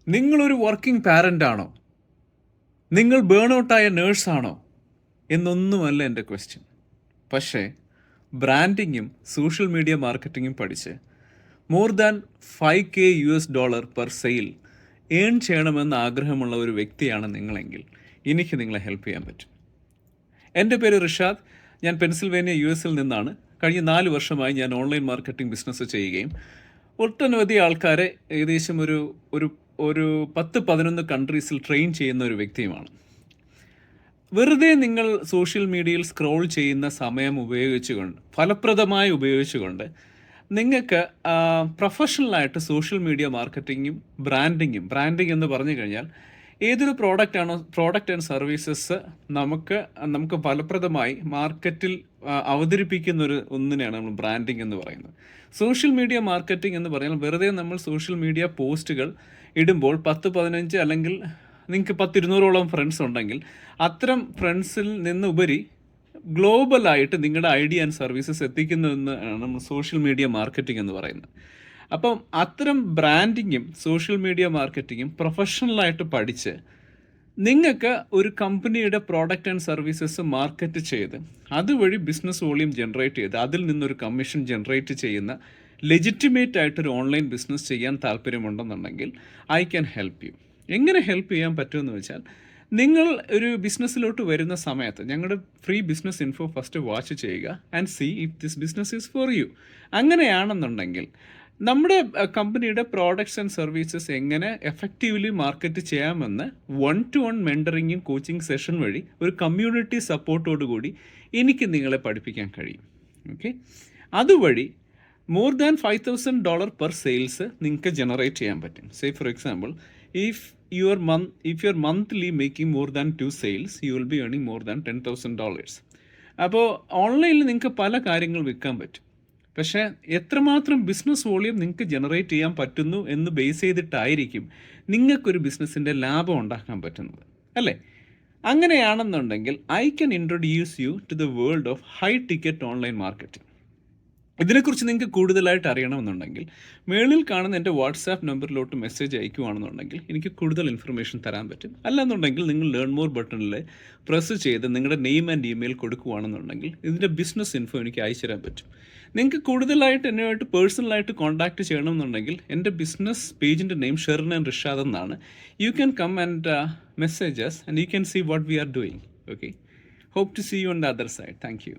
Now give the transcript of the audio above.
നിങ്ങളൊരു working parent ആണോ? നിങ്ങൾ ബേൺ ഔട്ടായ നേഴ്സാണോ എന്നൊന്നുമല്ല എൻ്റെ ക്വസ്റ്റ്യൻ. പക്ഷേ ബ്രാൻഡിങ്ങും സോഷ്യൽ മീഡിയ മാർക്കറ്റിങ്ങും പഠിച്ച് more than $5,000 per sale earn ചെയ്യണമെന്ന് ആഗ്രഹമുള്ള ഒരു വ്യക്തിയാണ് നിങ്ങളെങ്കിൽ എനിക്ക് നിങ്ങളെ ഹെൽപ്പ് ചെയ്യാൻ പറ്റും. എൻ്റെ പേര് റിഷാദ്. ഞാൻ പെൻസിൽവേനിയ US-ൽ നിന്നാണ്. കഴിഞ്ഞ 4 വർഷമായി ഞാൻ ഓൺലൈൻ മാർക്കറ്റിംഗ് ബിസിനസ് ചെയ്യുകയും ഒട്ടനവധി ആൾക്കാരെ ഏകദേശം ഒരു ഒരു ഒരു 10-11 കൺട്രീസിൽ ട്രെയിൻ ചെയ്യുന്ന ഒരു വ്യക്തിയുമാണ്. വെറുതെ നിങ്ങൾ സോഷ്യൽ മീഡിയയിൽ സ്ക്രോൾ ചെയ്യുന്ന സമയം ഉപയോഗിച്ചുകൊണ്ട് ഫലപ്രദമായി ഉപയോഗിച്ചുകൊണ്ട് നിങ്ങൾക്ക് പ്രൊഫഷണലായിട്ട് സോഷ്യൽ മീഡിയ മാർക്കറ്റിങ്ങും ബ്രാൻഡിങ് എന്ന് പറഞ്ഞു കഴിഞ്ഞാൽ ഏതൊരു പ്രോഡക്റ്റ് ആൻഡ് സർവീസസ് നമുക്ക് ഫലപ്രദമായി മാർക്കറ്റിൽ അവതരിപ്പിക്കുന്ന ഒന്നിനെയാണ് നമ്മൾ ബ്രാൻഡിങ് എന്ന് പറയുന്നത്. സോഷ്യൽ മീഡിയ മാർക്കറ്റിംഗ് എന്ന് പറഞ്ഞാൽ വെറുതെ നമ്മൾ സോഷ്യൽ മീഡിയ പോസ്റ്റുകൾ ഇടുമ്പോൾ 10-15 അല്ലെങ്കിൽ നിങ്ങൾക്ക് 100-200ഓളം ഫ്രണ്ട്സ് ഉണ്ടെങ്കിൽ അത്തരം ഫ്രണ്ട്സിൽ നിന്നുപരി ഗ്ലോബലായിട്ട് നിങ്ങളുടെ ഐഡിയ ആൻഡ് സർവീസസ് എത്തിക്കുന്നതെന്നാണ് നമ്മൾ സോഷ്യൽ മീഡിയ മാർക്കറ്റിംഗ് എന്ന് പറയുന്നത്. അപ്പം അത്തരം ബ്രാൻഡിങ്ങും സോഷ്യൽ മീഡിയ മാർക്കറ്റിങ്ങും പ്രൊഫഷണലായിട്ട് പഠിച്ച് നിങ്ങൾക്ക് ഒരു കമ്പനിയുടെ പ്രോഡക്റ്റ് ആൻഡ് സർവീസസ് മാർക്കറ്റ് ചെയ്ത് അതുവഴി ബിസിനസ് വോളിയം ജനറേറ്റ് ചെയ്ത് അതിൽ നിന്നൊരു കമ്മീഷൻ ജനറേറ്റ് ചെയ്യുന്ന ലെജിറ്റിമേറ്റ് ആയിട്ടൊരു ഓൺലൈൻ ബിസിനസ് ചെയ്യാൻ താല്പര്യമുണ്ടെന്നുണ്ടെങ്കിൽ ഐ ക്യാൻ ഹെൽപ്പ് യു. എങ്ങനെ ഹെൽപ്പ് ചെയ്യാൻ പറ്റുമെന്ന് വെച്ചാൽ, നിങ്ങൾ ഒരു ബിസിനസ്സിലോട്ട് വരുന്ന സമയത്ത് ഞങ്ങളുടെ free business info first watch ചെയ്യുക and see if this business is for you. അങ്ങനെയാണെന്നുണ്ടെങ്കിൽ നമ്മുടെ കമ്പനിയുടെ പ്രോഡക്ട്സ് ആൻഡ് സർവീസസ് എങ്ങനെ എഫക്റ്റീവ്ലി മാർക്കറ്റ് ചെയ്യാമെന്ന് 1-to-1 മെൻറ്ററിങ്ങും കോച്ചിങ് സെഷൻ വഴി ഒരു കമ്മ്യൂണിറ്റി സപ്പോർട്ടോടുകൂടി എനിക്ക് നിങ്ങളെ പഠിപ്പിക്കാൻ കഴിയും. ഓക്കെ, അതുവഴി മോർ ദാൻ $5,000 പെർ സെയിൽസ് നിങ്ങൾക്ക് ജനറേറ്റ് ചെയ്യാൻ പറ്റും. Say for example, if you are monthly making more than 2 sales, you will be earning more than $10,000. അപ്പോൾ ഓൺലൈനിൽ നിങ്ങൾക്ക് പല കാര്യങ്ങൾ വിൽക്കാൻ പറ്റും. പക്ഷേ എത്രമാത്രം ബിസിനസ് വോളിയം നിങ്ങൾക്ക് ജനറേറ്റ് ചെയ്യാൻ പറ്റുന്നു എന്ന് ബേസ് ചെയ്തിട്ടായിരിക്കും നിങ്ങൾക്കൊരു ബിസിനസ്സിൻ്റെ ലാഭം ഉണ്ടാക്കാൻ പറ്റുന്നത്, അല്ലേ? അങ്ങനെയാണെന്നുണ്ടെങ്കിൽ I can introduce you to the world of high ticket online marketing. ഇതിനെക്കുറിച്ച് നിങ്ങൾക്ക് കൂടുതലായിട്ട് അറിയണമെന്നുണ്ടെങ്കിൽ മേളിൽ കാണുന്ന എൻ്റെ വാട്സാപ്പ് നമ്പറിലോട്ട് മെസ്സേജ് അയക്കുകയാണെന്നുണ്ടെങ്കിൽ എനിക്ക് കൂടുതൽ ഇൻഫർമേഷൻ തരാൻ പറ്റും. അല്ലാന്നുണ്ടെങ്കിൽ നിങ്ങൾ ലേൺ മോർ ബട്ടണിൽ പ്രസ് ചെയ്ത് നിങ്ങളുടെ നെയിം ആൻഡ് ഇമെയിൽ കൊടുക്കുകയാണെന്നുണ്ടെങ്കിൽ ഇതിൻ്റെ ബിസിനസ് ഇൻഫോ എനിക്ക് അയച്ചു തരാൻ പറ്റും. നിങ്ങൾക്ക് കൂടുതലായിട്ട് എന്നുമായിട്ട് പേഴ്സണലായിട്ട് കോൺടാക്റ്റ് ചെയ്യണമെന്നുണ്ടെങ്കിൽ എൻ്റെ ബിസിനസ് പേജിൻ്റെ നെയിം ഷെറിൻ ആൻഡ് റിഷാദ് എന്നാണ്. You can come and messages and you can see what we are doing. Okay, hope to see you on the other side. Thank U.